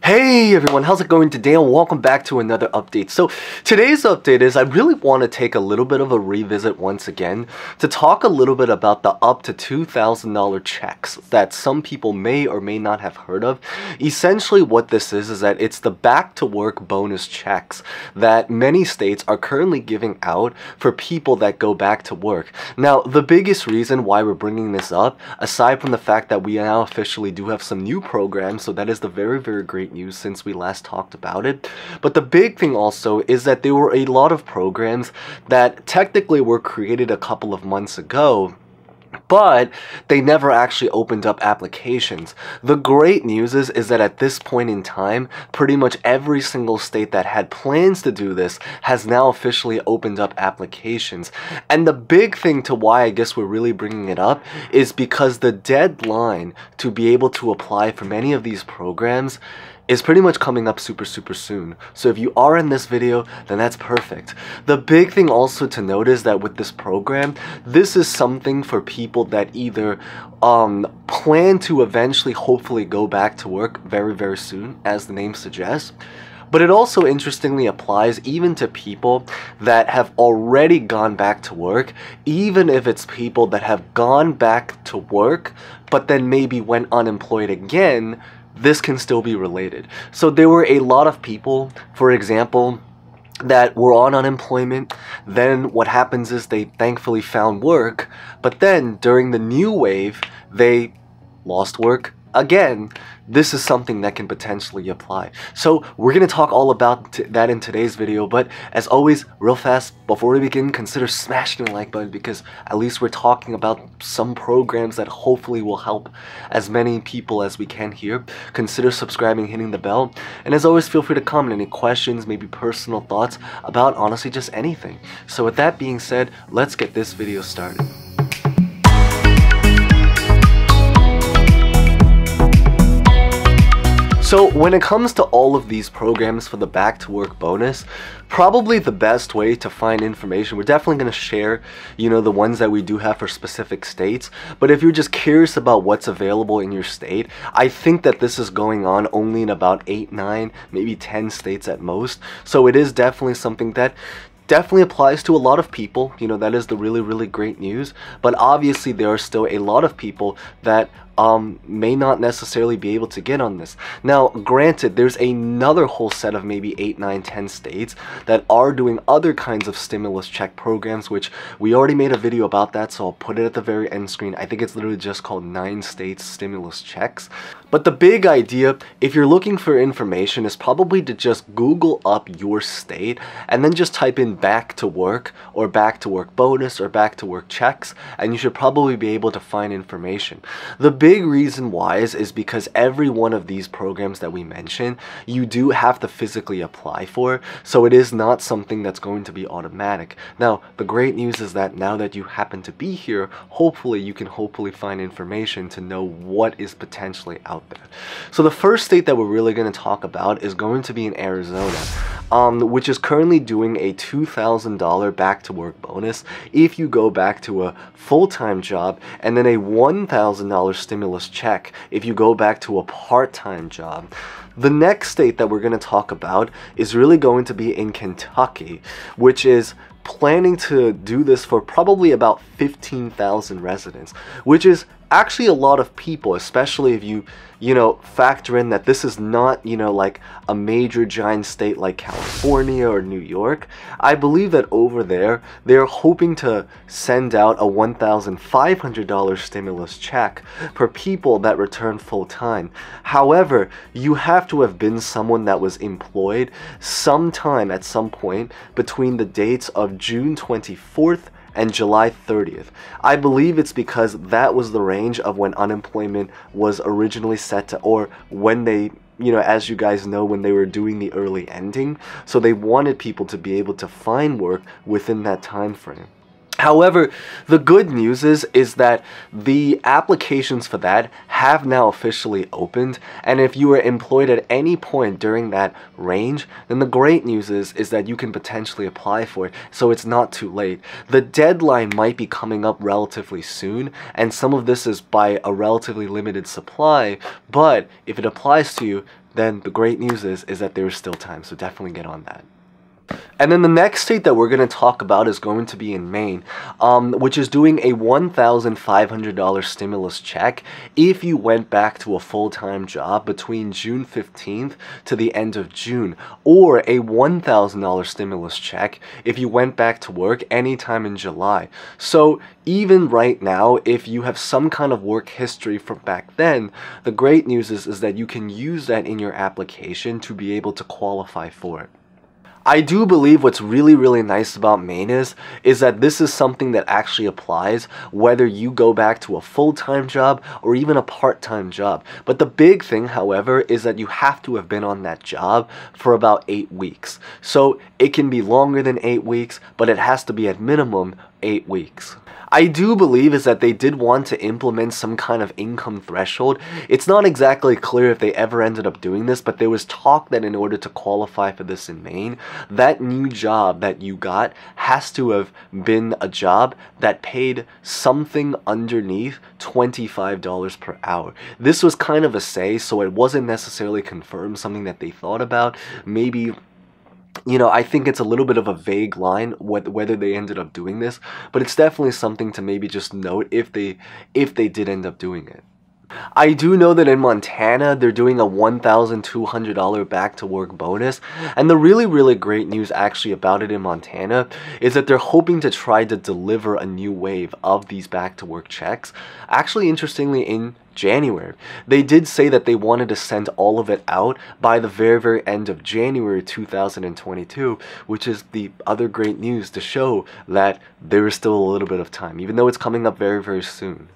Hey everyone, how's it going today, and welcome back to another update. So today's update is I really want to take a little bit of a revisit once again to talk a little bit about the up to $2,000 checks that some people may or may not have heard of. Essentially what this is that it's the back to work bonus checks that many states are currently giving out for people that go back to work. Now the biggest reason why we're bringing this up, aside from the fact that we now officially do have some new programs, so that is the very great news since we last talked about it. But the big thing also is that there were a lot of programs that technically were created a couple of months ago, but they never actually opened up applications. The great news is that at this point in time, pretty much every single state that had plans to do this has now officially opened up applications. And the big thing to why I guess we're really bringing it up is because the deadline to be able to apply for many of these programs is pretty much coming up super soon. So if you are in this video, then that's perfect. The big thing also to note is that with this program, this is something for people that either plan to eventually hopefully go back to work very soon, as the name suggests. But it also interestingly applies even to people that have already gone back to work, even if it's people that have gone back to work but then maybe went unemployed again. This can still be related. So there were a lot of people, for example, that were on unemployment. Then what happens is they thankfully found work, but then during the new wave, they lost work again. This is something that can potentially apply. So we're going to talk all about that in today's video, but as always, real fast, before we begin, consider smashing the like button, because at least we're talking about some programs that hopefully will help as many people as we can here. Consider subscribing, hitting the bell, and as always, feel free to comment any questions, maybe personal thoughts about honestly just anything. So with that being said, let's get this video started. So when it comes to all of these programs for the back to work bonus, probably the best way to find information, we're definitely going to share, the ones that we do have for specific states. But if you're just curious about what's available in your state, I think that this is going on only in about 8, 9, maybe 10 states at most. So it is definitely something that definitely applies to a lot of people. That is the really great news. But obviously there are still a lot of people that may not necessarily be able to get on this. Now, granted, there's another whole set of maybe 8, 9, 10 states that are doing other kinds of stimulus check programs, which we already made a video about that, so I'll put it at the very end screen. I think it's literally just called 9 states stimulus checks. But the big idea, if you're looking for information, is probably to just Google up your state and then just type in back to work or back to work bonus or back to work checks, and you should probably be able to find information. The big reason why is because every one of these programs that we mention, you do have to physically apply for, so it is not something that's going to be automatic. Now, the great news is that now that you happen to be here, hopefully you can find information to know what is potentially out there. So the first state that we're really going to talk about is going to be in Arizona, which is currently doing a $2,000 back to work bonus if you go back to a full-time job, and then a $1,000 stimulus check if you go back to a part-time job. The next state that we're going to talk about is really going to be in Kentucky, which is planning to do this for probably about 15,000 residents, which is actually a lot of people, especially if you factor in that this is not, like a major giant state like California or New York. I believe that over there, they're hoping to send out a $1,500 stimulus check for people that return full time. However, you have to have been someone that was employed sometime at some point between the dates of June 24th and July 30th. I believe it's because that was the range of when unemployment was originally set to, or when they, as you guys know, when they were doing the early ending. So they wanted people to be able to find work within that time frame. However, the good news is that the applications for that have now officially opened, and if you were employed at any point during that range, then the great news is that you can potentially apply for it, so it's not too late. The deadline might be coming up relatively soon, and some of this is by a relatively limited supply, but if it applies to you, then the great news is that there is still time, so definitely get on that. And then the next state that we're going to talk about is going to be in Maine, which is doing a $1,500 stimulus check if you went back to a full-time job between June 15th to the end of June, or a $1,000 stimulus check if you went back to work anytime in July. So even right now, if you have some kind of work history from back then, the great news is that you can use that in your application to be able to qualify for it. I do believe what's really nice about Maine is that this is something that actually applies whether you go back to a full-time job or even a part-time job. But the big thing, however, is that you have to have been on that job for about 8 weeks. So it can be longer than 8 weeks, but it has to be at minimum 8 weeks. I do believe is that they did want to implement some kind of income threshold. It's not exactly clear if they ever ended up doing this, but there was talk that in order to qualify for this in Maine, that new job that you got has to have been a job that paid something underneath $25 per hour. This was kind of a say, so it wasn't necessarily confirmed, something that they thought about. Maybe, you know, I think it's a little bit of a vague line whether they ended up doing this, but it's definitely something to maybe just note if they did end up doing it. I do know that in Montana, they're doing a $1,200 back to work bonus, and the really great news actually about it in Montana is that they're hoping to try to deliver a new wave of these back to work checks. Actually, interestingly, in January. They did say that they wanted to send all of it out by the very end of January 2022, which is the other great news to show that there is still a little bit of time, even though it's coming up very soon.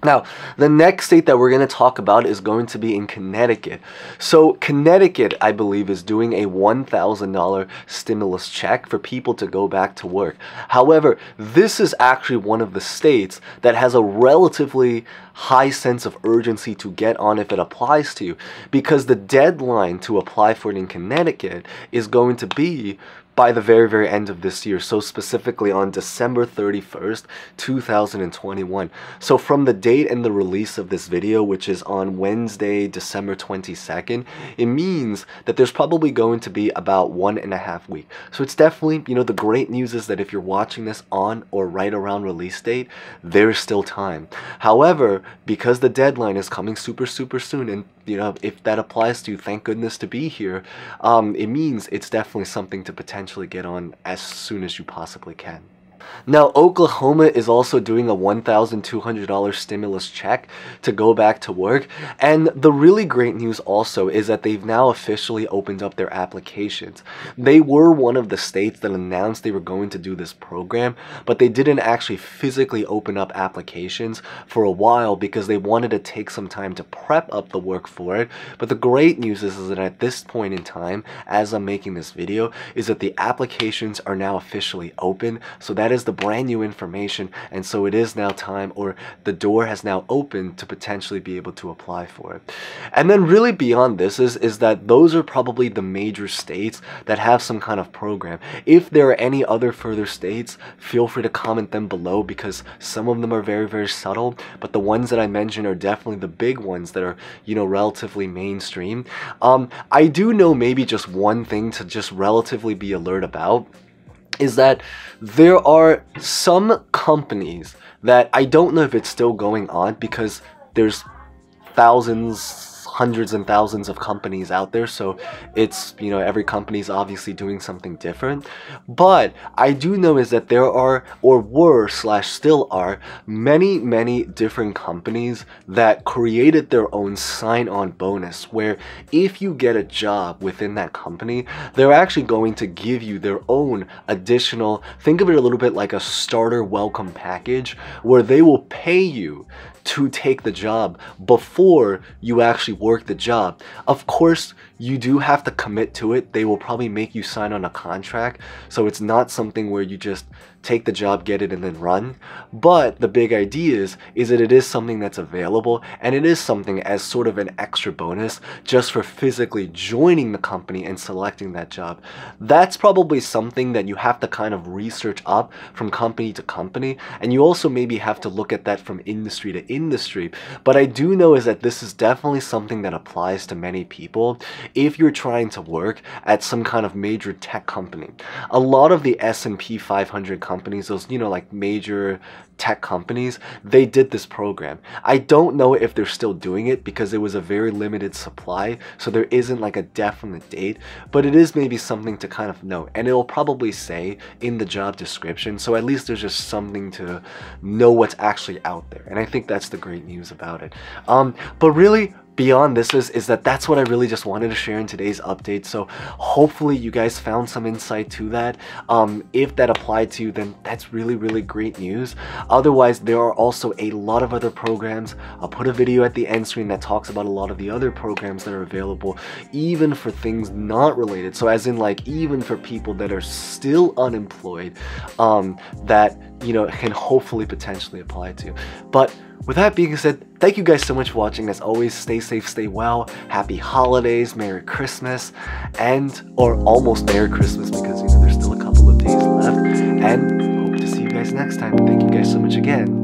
Now, the next state that we're going to talk about is going to be in Connecticut. So Connecticut, I believe, is doing a $1,000 stimulus check for people to go back to work. However, this is actually one of the states that has a relatively high sense of urgency to get on if it applies to you, because the deadline to apply for it in Connecticut is going to be by the very end of this year, so specifically on December 31st, 2021. So from the date and the release of this video, which is on Wednesday, December 22nd, it means that there's probably going to be about 1.5 weeks. So it's definitely, you know, the great news is that if you're watching this on or right around release date, there's still time. However, because the deadline is coming super soon, and you know, if that applies to you, thank goodness to be here, it means it's definitely something to potentially get on as soon as you possibly can. Now, Oklahoma is also doing a $1,200 stimulus check to go back to work, and the really great news also is that they've now officially opened up their applications. They were one of the states that announced they were going to do this program, but they didn't actually physically open up applications for a while because they wanted to take some time to prep up the work for it. But the great news is that at this point in time, as I'm making this video, is that the applications are now officially open, so that is the brand new information, and so it is now time, or the door has now opened to potentially be able to apply for it. And then really beyond this is that those are probably the major states that have some kind of program. If there are any other further states, feel free to comment them below, because some of them are very subtle, but the ones that I mentioned are definitely the big ones that are, you know, relatively mainstream. I do know maybe just one thing to just relatively be alert about, is that there are some companies that I don't know if it's still going on, because there's thousands, hundreds and thousands of companies out there, so it's, you know, every company is obviously doing something different. But I do know is that there are, or were / still are, many different companies that created their own sign-on bonus, where if you get a job within that company, they're actually going to give you their own additional, think of it a little bit like a starter welcome package, where they will pay you to take the job before you actually work the job. Of course, you do have to commit to it. They will probably make you sign on a contract, so it's not something where you just take the job, get it, and then run. But the big idea is that it is something that's available, and it is something as sort of an extra bonus just for physically joining the company and selecting that job. That's probably something that you have to kind of research up from company to company, and you also maybe have to look at that from industry to industry. But I do know is that this is definitely something that applies to many people if you're trying to work at some kind of major tech company. A lot of the S&P 500 companies, those, you know, like major tech companies, they did this program. I don't know if they're still doing it because it was a very limited supply, so there isn't like a definite date, but it is maybe something to kind of know, and it'll probably say in the job description, so at least there's just something to know what's actually out there, and I think that's the great news about it. But really, beyond this is that's what I really just wanted to share in today's update. So hopefully you guys found some insight to that. If that applied to you, then that's really, really great news. Otherwise, there are also a lot of other programs. I'll put a video at the end screen that talks about a lot of the other programs that are available, even for things not related. So as in, like, even for people that are still unemployed, that, you know, can hopefully potentially apply to. But with that being said, thank you guys so much for watching. As always, stay safe, stay well, happy holidays, Merry Christmas, or almost Merry Christmas, because, you know, there's still a couple of days left, and hope to see you guys next time. Thank you guys so much again.